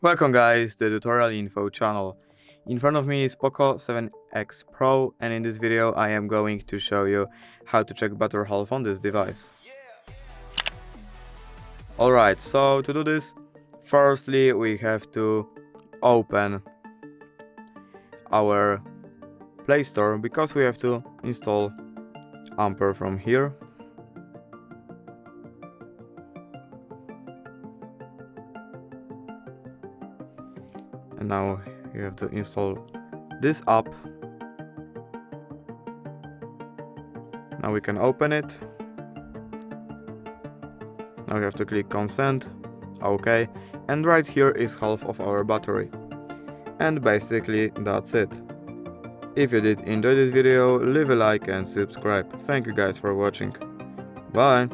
Welcome guys to the tutorial info channel. In front of me is POCO X7 Pro, and in this video I am going to show you how to check battery health on this device. Alright, so to do this, firstly we have to open our Play Store because we have to install Ampere from here. And now you have to install this app. Now we can open it. Now we have to click consent, OK, and right here is half of our battery. And basically that's it. If you did enjoy this video, leave a like and subscribe. Thank you guys for watching. Bye!